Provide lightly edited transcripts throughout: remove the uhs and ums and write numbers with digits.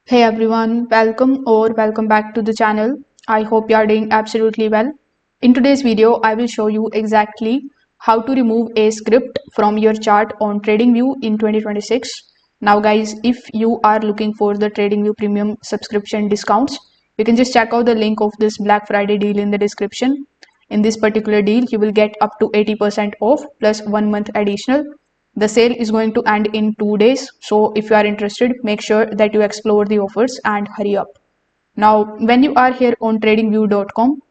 Hey everyone, welcome back to the channel. I hope you are doing absolutely well. In today's video, I will show you exactly how to remove a script from your chart on Tradingview in 2026. Now guys, if you are looking for the Tradingview premium subscription discounts, you can just check out the link of this Black Friday deal in the description. In this particular deal, you will get up to 80% off plus 1 month additional. The sale is going to end in 2 days. So if you are interested, make sure that you explore the offers and hurry up. Now, when you are here on tradingview.com,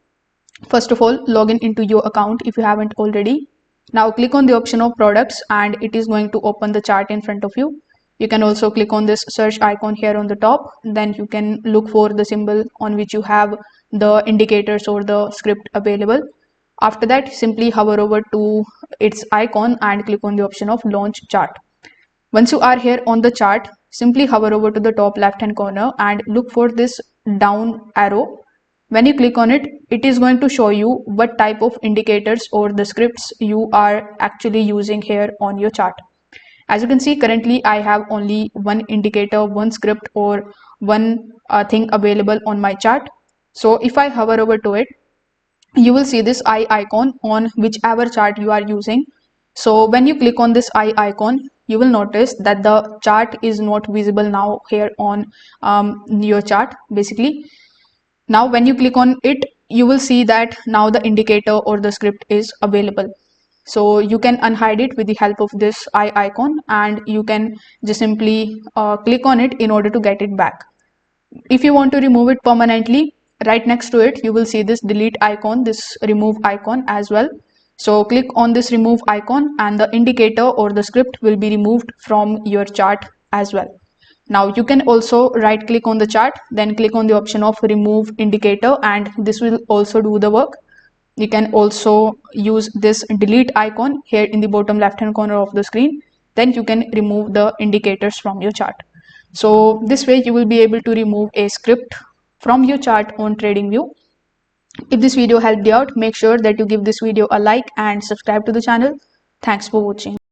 first of all, log in into your account if you haven't already. Now click on the option of products and it is going to open the chart in front of you. You can also click on this search icon here on the top. Then you can look for the symbol on which you have the indicators or the script available. After that, simply hover over to its icon and click on the option of launch chart. Once you are here on the chart, simply hover over to the top left hand corner and look for this down arrow. When you click on it, it is going to show you what type of indicators or the scripts you are actually using here on your chart. As you can see, currently I have only one indicator, one script or one thing available on my chart. So if I hover over to it, you will see this eye icon on whichever chart you are using. So when you click on this eye icon, you will notice that the chart is not visible now here on your chart. Basically, now when you click on it, you will see that now the indicator or the script is available. So you can unhide it with the help of this eye icon, and you can just simply click on it in order to get it back. If you want to remove it permanently, right next to it, you will see this delete icon, this remove icon as well. So click on this remove icon and the indicator or the script will be removed from your chart as well. Now you can also right click on the chart, then click on the option of remove indicator, and this will also do the work. You can also use this delete icon here in the bottom left hand corner of the screen. Then you can remove the indicators from your chart. So this way you will be able to remove a script from your chart on TradingView. If this video helped you out, make sure that you give this video a like and subscribe to the channel. Thanks for watching.